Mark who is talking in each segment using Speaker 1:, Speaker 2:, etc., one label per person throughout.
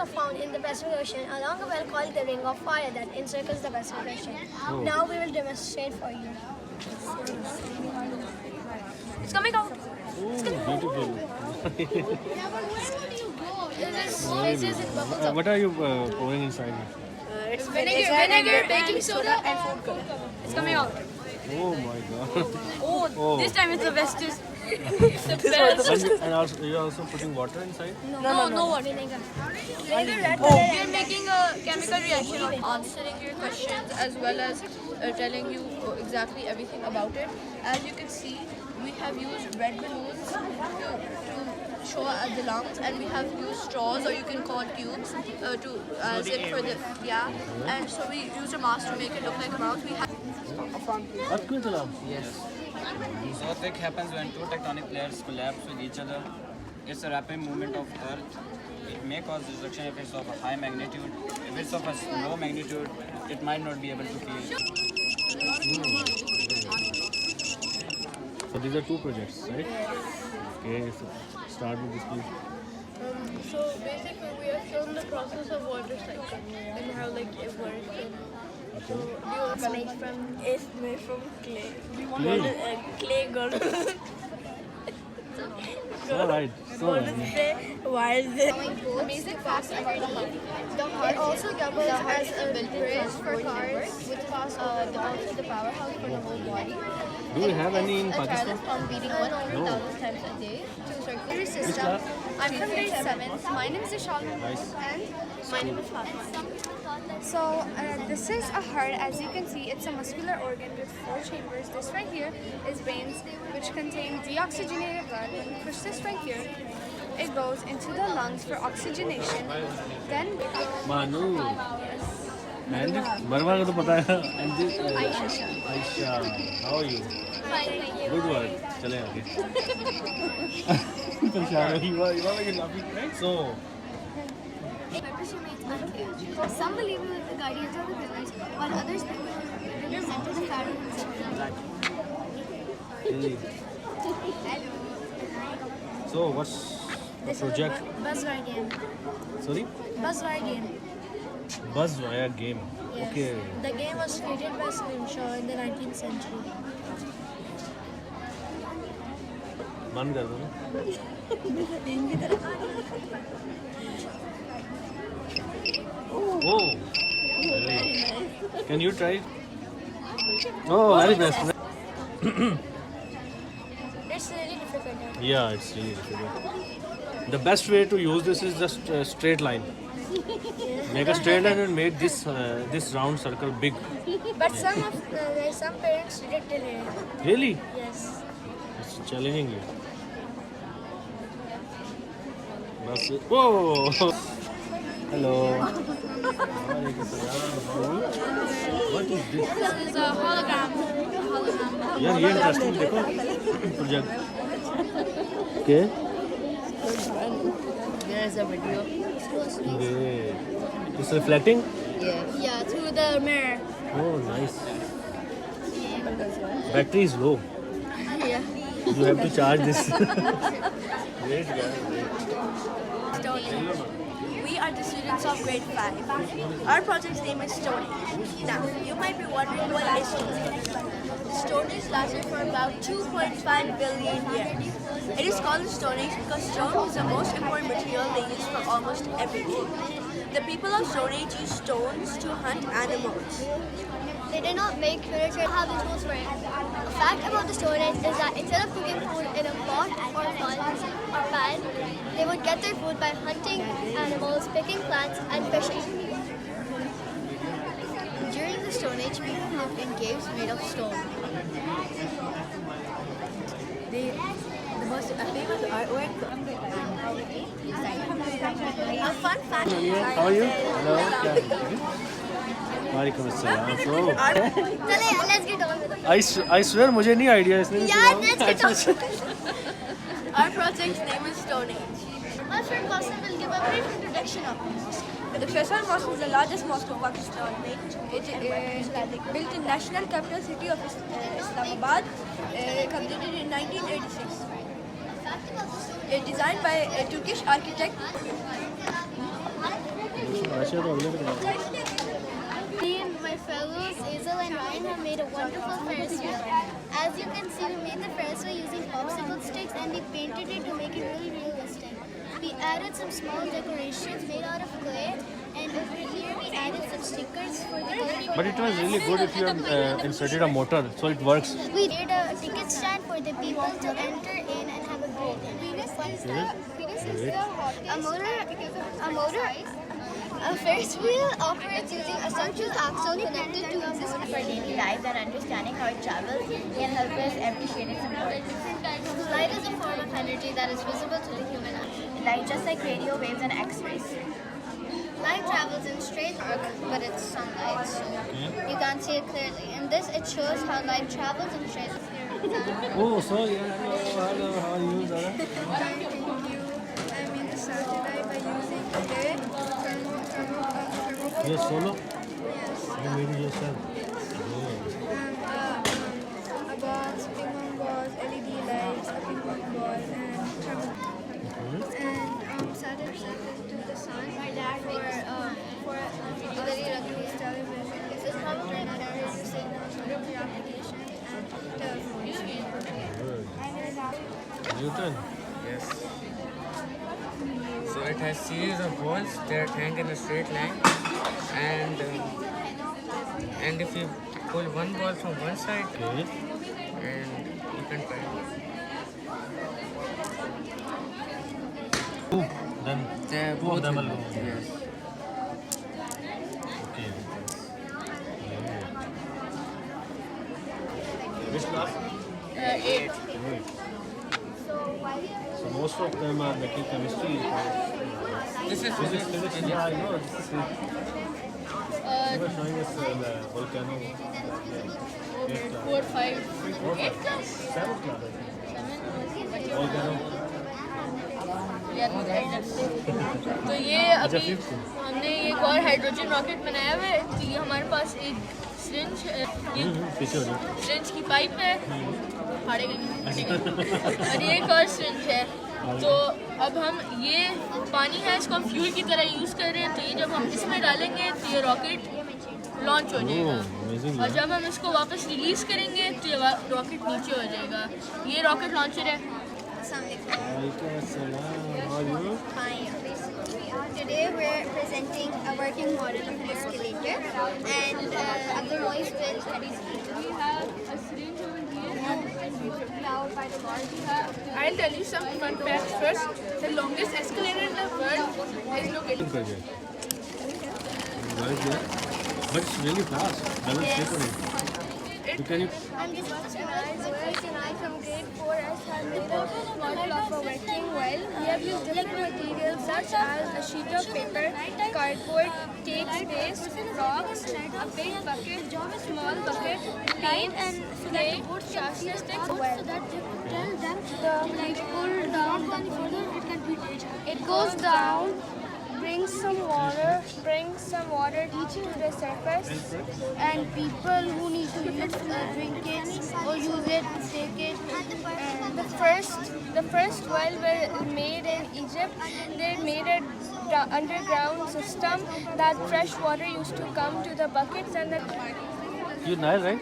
Speaker 1: are found in the Pacific Ocean along a well called the Ring of Fire that encircles the Pacific Ocean. Now we will demonstrate for you. It's coming out.
Speaker 2: Beautiful. What are you pouring inside?
Speaker 3: It's vinegar, baking soda, and food color. It's coming out.
Speaker 2: Oh my god.
Speaker 3: Oh, this time it's the bestest.
Speaker 2: And also, you're also putting water inside?
Speaker 3: No water.
Speaker 1: Vinegar.
Speaker 3: We are making a chemical reaction of answering your questions as well as telling you exactly everything about it. As you can see, we have used red balloons to show the lungs, and we have used straws, or you can call tubes, to sit for the And so we used a mask to make it look like a mouth. We have
Speaker 2: Yes.
Speaker 4: Earthquake happens when two tectonic plates collapse with each other. It's a rapid movement of Earth. It may cause destruction if it's of a high magnitude. If it's of a low magnitude, it might not be able to kill.
Speaker 2: So these are two projects, right? Okay, so start with this please.
Speaker 3: So basically, we have shown the process of water cycle and how it works. So it's made from clay. Clay girl.
Speaker 2: Alright, so
Speaker 3: Why is it?
Speaker 1: The basic facts about the heart. The heart also doubles as a bridge for cars, which pass also the powerhouse for the whole body.
Speaker 2: do we have any in
Speaker 1: A child
Speaker 2: Pakistan?
Speaker 1: is pump beating 100,000 times a day to circulatory system. I'm from grade 7th. My name is Ishal.
Speaker 2: Nice.
Speaker 1: And my name is Fatma.
Speaker 5: So this is a heart. As you can see, it's a muscular organ with 4 chambers. This right here is veins, which contain deoxygenated blood. When you push this right here, it goes into the lungs for oxygenation. Then
Speaker 2: Manu. And Marwa ko to pata hai. And this Aisha. How are you?
Speaker 1: Fine, thank you.
Speaker 2: Good work. Chale aage. Pareshan ho. You are like laughing, right? So,
Speaker 1: Some believe in the guardians of the pillars, while others represent the pharaoh himself.
Speaker 2: really. So what's the project?
Speaker 1: Buzzwire game.
Speaker 2: Sorry?
Speaker 1: Buzzwire game.
Speaker 2: Buzzwire game.
Speaker 1: Yes.
Speaker 2: Okay.
Speaker 1: The game was created by Scrimshaw in the 19th century.
Speaker 2: बंद कर दो ना. Oh, really? Can you try? Oh, very best.
Speaker 1: It's really difficult.
Speaker 2: Yeah, it's really difficult. The best way to use this is just a straight line. Make a straight line and make this round circle big.
Speaker 1: But some parents did it till here.
Speaker 2: Really?
Speaker 1: Yes.
Speaker 2: It's challenging you. Whoa! Hello. What is this?
Speaker 3: This is a hologram.
Speaker 2: Yeah, ये interesting देखो project. Okay.
Speaker 3: There is a video.
Speaker 2: Okay. It's reflecting.
Speaker 1: Yeah, through the mirror.
Speaker 2: Oh, nice. Battery is low.
Speaker 1: Yeah.
Speaker 2: You have to charge this. Great guy.
Speaker 3: We are the students of grade 5. Our project's name is Stone Age. Now, you might be wondering what is Stone Age. Stone Age lasted for about 2.5 billion years. It is called the Stone Age because stone was the most important material they used for almost everything. The people of Stone Age used stones to hunt animals.
Speaker 1: They did not make furniture how the tools were. A fact about the Stone Age is that instead of cooking food in a pot or pan, they would get their food by hunting animals, picking plants, and fishing. During the Stone Age, people lived in caves made of stone.
Speaker 3: The most famous artwork. A fun fact.
Speaker 2: How are you? Hello. Walaikum assalam. So,
Speaker 1: Let's get on with it.
Speaker 2: I swear मुझे नहीं idea इसने.
Speaker 1: Yeah, let's get on.
Speaker 3: Our project's name is Stone Age.
Speaker 1: My friend Qasim will give a brief introduction of this.
Speaker 3: The Peshawar Mosque is the largest mosque of Pakistan. It is built in national capital city of Islamabad, completed in 1986. It's designed by a Turkish architect.
Speaker 2: Russia तो अगले दिन
Speaker 1: Me and my fellows, Azel and Ryan, have made a wonderful Ferris wheel. As you can see, we made the Ferris wheel using popsicle sticks and we painted it to make it really realistic. We added some small decorations made out of clay, and over here we added some stickers for the color.
Speaker 2: But it was really good if you had inserted a motor, so it works.
Speaker 1: We made a ticket stand for the people to enter in and have a great time. A Ferris wheel operates using a central axle connected to a motor.
Speaker 6: For daily life and understanding how it travels can help us appreciate its importance.
Speaker 1: Light is a form of energy that is visible to the human eye.
Speaker 6: Light, just like radio waves and X-rays.
Speaker 1: Light travels in straight arc, but it's sunlight, so you can't see it clearly. In this, it shows how light travels in straight arc.
Speaker 2: Oh, so yeah, hello, how are you, Zara?
Speaker 5: Thank you. I made the satellite by using clay
Speaker 2: You're solo?
Speaker 5: Yes.
Speaker 2: You made it yourself?
Speaker 5: A box, ping pong balls, LED lights, a ping pong ball, and thermocouple. And satellite to the sun for television. This is how to carry the signals for your application and telephone.
Speaker 2: Newton?
Speaker 7: Yes. So it has series of balls that hang in a straight line, and if you pull one ball from one side,
Speaker 2: Okay.
Speaker 7: and you can try.
Speaker 2: Then two of them will go.
Speaker 7: Yes.
Speaker 2: Okay. Which class?
Speaker 3: 8.
Speaker 2: So most of them are making chemistry.
Speaker 7: This is
Speaker 2: Physics, physics. Yeah, I know. This is you were showing us the volcano. Yeah.
Speaker 3: 4, 5, 8 class?
Speaker 2: 7th class, I think. Volcano.
Speaker 3: तो ये अभी हमने एक और hydrogen rocket बनाया हुआ है। तो ये हमारे पास एक सिरिंज
Speaker 2: पीछे हो जाओ।
Speaker 3: सिरिंज की पाइप है, फाड़ेगा नहीं, और ये एक और सिरिंज है। तो अब हम ये पानी है, इसको हम फ्यूल की तरह यूज़ कर रहे हैं। तो ये जब हम इसमें डालेंगे तो ये रॉकेट लॉन्च हो जाएगा, और जब हम इसको वापस रिलीज़ करेंगे तो ये रॉकेट नीचे हो जाएगा। ये रॉकेट लॉन्चर है।
Speaker 1: Today we're presenting a working model of an escalator, and otherwise will
Speaker 3: We have a syringe over here.
Speaker 1: powered by the water.
Speaker 3: I'll tell you some fun facts first. The longest escalator in the world is located.
Speaker 2: But it's really fast. Doesn't slip on it. Can you?
Speaker 1: I'm just and I from grade 4 have made a model of a working well. We have used different materials such as a sheet of paper, cardboard, tape space, rocks, a big bucket, small bucket, paint, and clay, chassis sticks. Well, pull down. It goes down. Bring some water to the surface, and people who need to use drink it or use it, take it. And the first well were made in Egypt. They made a underground system that fresh water used to come to the buckets and the
Speaker 2: You Nile, right?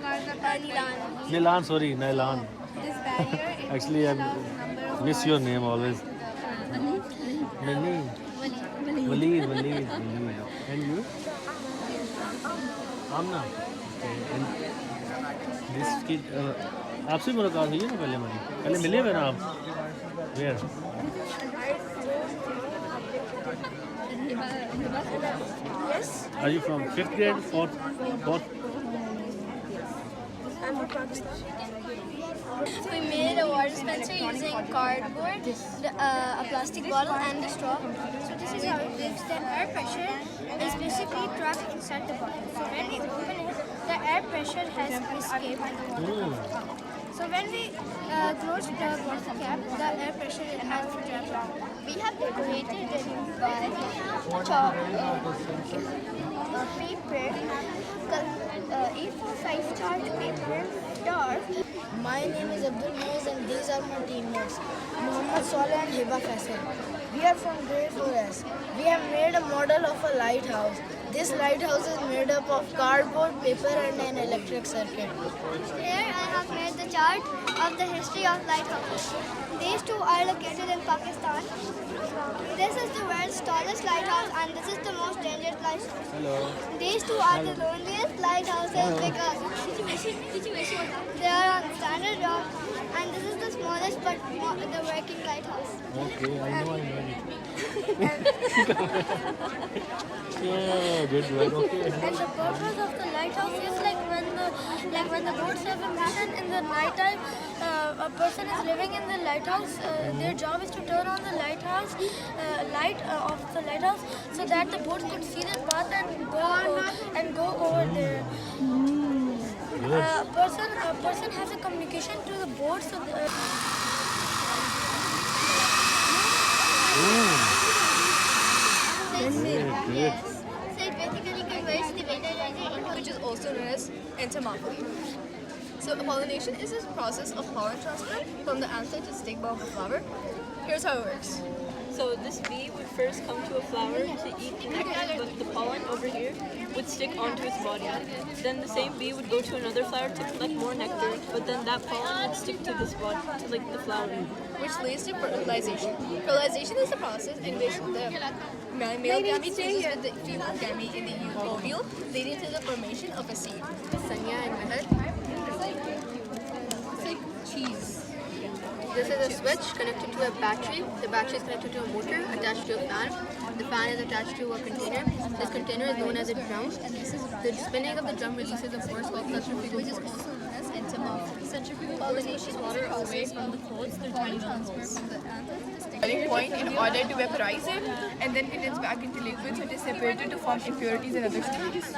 Speaker 2: Nilan, sorry, Nilan.
Speaker 5: This barrier is
Speaker 2: Actually, I miss your name always. Nani? Waleed. And you? Amna. Okay. And this kid, आपसे मुलाकात हुई है ना पहले हमारी? पहले मिले हुए ना आप? Where?
Speaker 5: yes.
Speaker 2: Are you from 5th grade, 4th?
Speaker 5: I'm from Pakistan.
Speaker 1: We made a water dispenser using cardboard, a plastic bottle, and a straw. So this is how it lives. The air pressure is basically trapped inside the bottle. So when we open it, the air pressure has escaped by the water. So when we close the bottle cap, the air pressure has trapped out. We have decorated it by paper, A4 5 chart paper, dark,
Speaker 8: My name is Abdul Moiz and these are my teammates, Muhammad Saleh and Hiba Faisal. We are from grade 4S. We have made a model of a lighthouse. This lighthouse is made up of cardboard, paper and an electric circuit.
Speaker 1: Here I have made the chart of the history of lighthouses. These two are located in Pakistan. This is the world's tallest lighthouse and this is the most dangerous lighthouse.
Speaker 2: Hello.
Speaker 1: These two are the loneliest lighthouses because they are on standard rock and this is the smallest but the working lighthouse.
Speaker 2: Okay, I know it. Yeah, good work. Okay.
Speaker 1: And the purpose of the lighthouse is when the boats have a mission in the night time, a person is living in the lighthouse. Their job is to turn on the lighthouse light of the lighthouse so that the boats could see the path and go over there. A person has a communication to the boat. So yes. So it basically converts the water energy
Speaker 3: which is also known as entomophagy. So pollination is this process of pollen transfer from the anther to stigma of a flower. Here's how it works.
Speaker 9: So this bee would first come to a flower to eat the nectar, but the pollen over here would stick onto its body. Then the same bee would go to another flower to collect more nectar, but then that pollen would stick to this body, to like the flower.
Speaker 3: Which leads to fertilization. Fertilization is the process in which the male gamete fuses with the female gamete in the ovule, leading to the formation of a seed. Sanya and Meher. It's like cheese. This is a switch connected to a battery. The battery is connected to a motor attached to a fan. The fan is attached to a container. This container is known as a drum. The spinning of the drum releases a force called centrifugal force.
Speaker 9: Centrifugal pollination water away from the clothes through tiny transfer from the
Speaker 3: Boiling point in order to vaporize it and then condense back into liquid so it is separated to form impurities and other stages.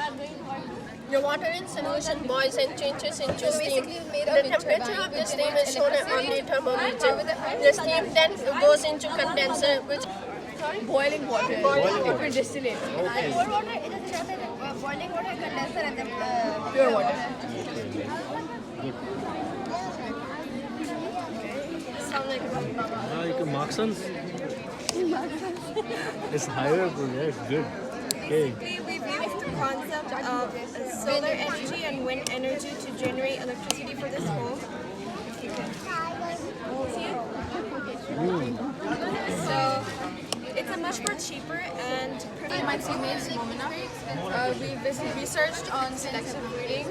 Speaker 10: The water in solution boils and changes into steam. The temperature of the steam is shown on the thermometer. The steam then goes into condenser, which
Speaker 3: Boiling water. It will distillate.
Speaker 10: pure water it is just boiling water, condenser, and then
Speaker 3: Pure water.
Speaker 2: Like Marksons. It's higher, but yeah, it's good. Okay.
Speaker 10: we've used the concept of solar energy and wind energy to generate electricity for this home. So it's a much more cheaper and
Speaker 3: My teammates Momina. We basically researched on selective breeding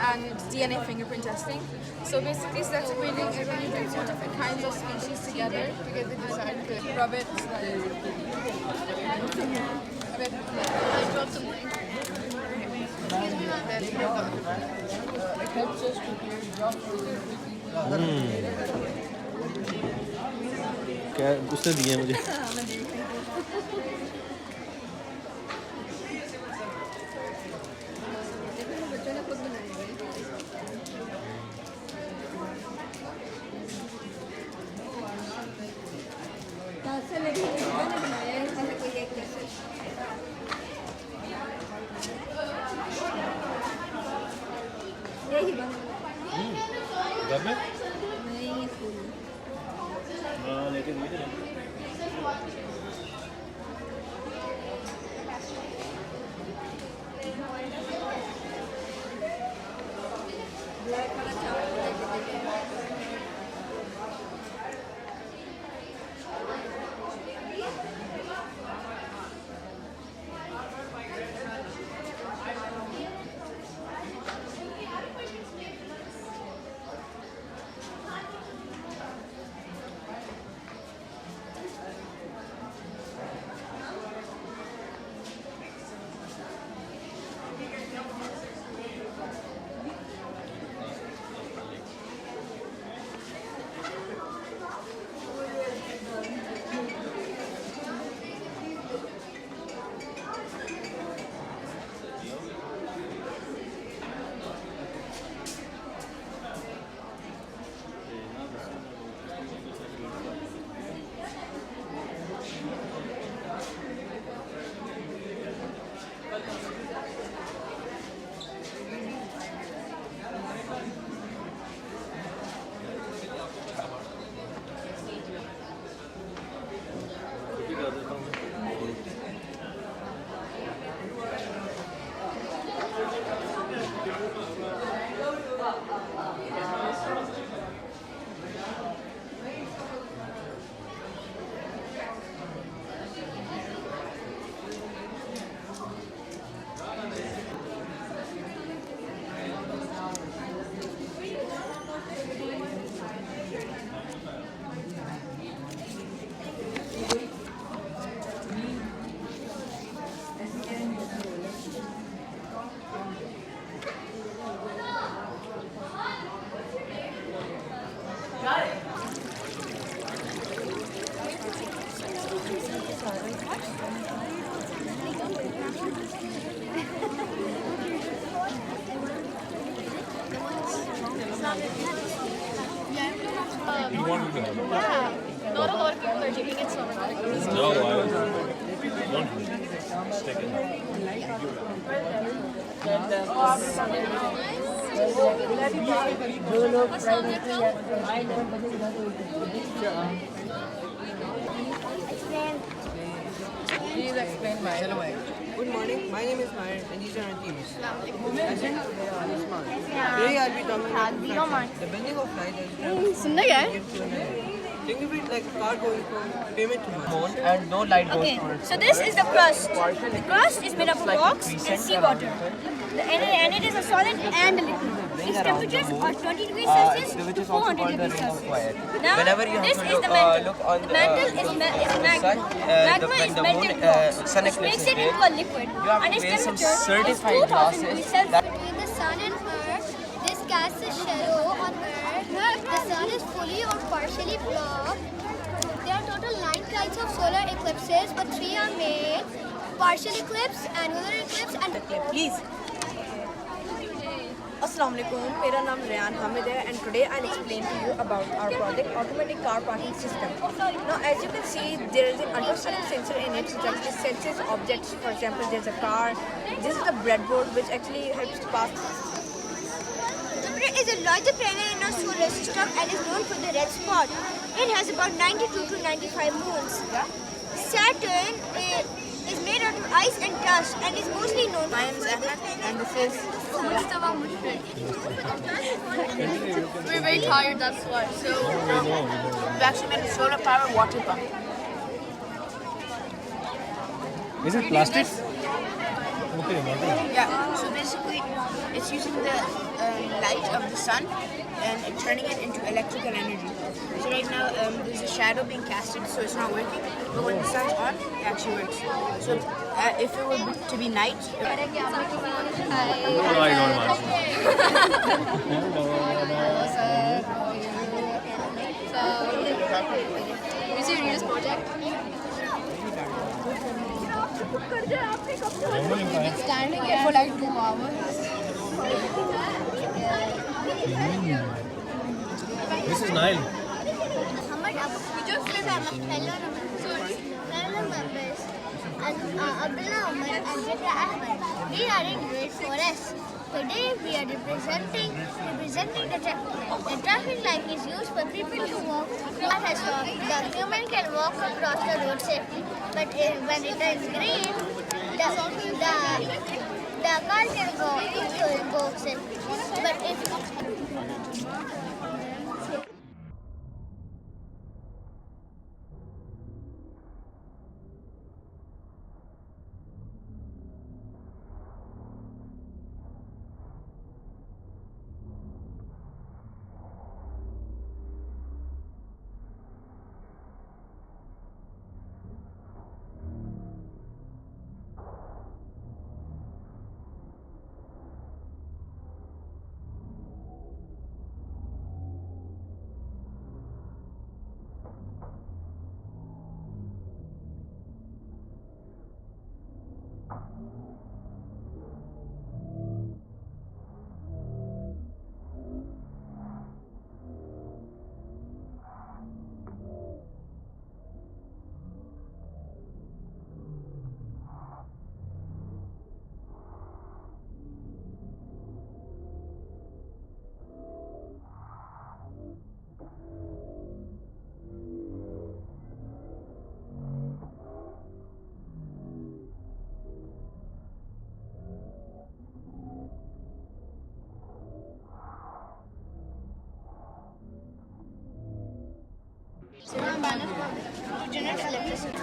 Speaker 3: and DNA fingerprint testing. So basically selective breeding is when you bring two different kinds of species together to get the desired good. Robert, I dropped something. It helps us to clear jobs really quickly.
Speaker 2: क्या उसने दिए मुझे घर में हाँ लेके दिए थे You want me to have it?
Speaker 9: Yeah. Not a lot of people are taking it so much.
Speaker 2: No, I want to stick it.
Speaker 11: Please explain mine. Good morning, my name is Mayan and these are our teams. Today I'll be talking about the bending of light think of it like a car going from payment to money. And no light goes towards
Speaker 12: So this is the crust. The crust is made up of rocks and seawater. And it is a solid and a liquid. Its temperatures are 20 degrees Celsius to 400 degrees Celsius. Now, this is the mantle. The mantle is magma. Magma is melted rocks, which makes it into a liquid. And its temperature is 2000 degrees Celsius.
Speaker 1: Between the sun and Earth, this casts a shadow on Earth. The sun is fully or partially blocked. There are total 9 types of solar eclipses, but 3 are made: partial eclipse, annular eclipse, and
Speaker 13: Please. Assalamualaikum. मेरा नाम Ryan Hamid है and today I'll explain to you about our project automatic car parking system. Now as you can see there is an ultrasonic sensor in it which actually senses objects. For example, there's a car. This is the breadboard which actually helps to pass.
Speaker 12: Jupiter is the largest planet in our solar system and is known for the red spot. It has about 92 to 95 moons. Saturn is made out of ice and dust and is mostly known.
Speaker 13: My name is Ahmed and this is
Speaker 3: We're very tired, that's why. So
Speaker 13: we actually made a solar powered water pump.
Speaker 2: Is it plastic? Okay,
Speaker 13: Yeah, so basically it's using the light of the sun and turning it into electrical energy. So right now there's a shadow being casted, so it's not working. But when the sun's on, it actually works. So if it were to be night,
Speaker 2: No, I don't want.
Speaker 3: you see Rita's project?
Speaker 5: Standing here for like 2 hours.
Speaker 2: This is Nile.
Speaker 1: Muhammad Abu. We just fellow members and Abdullah Umar and Zikra Ahmed. We are in grade 4S. Today we are representing the traffic. The traffic light is used for people to walk. That has stopped. The human can walk across the road safely. But when it turns green, the car can go safely. But if to generate electricity.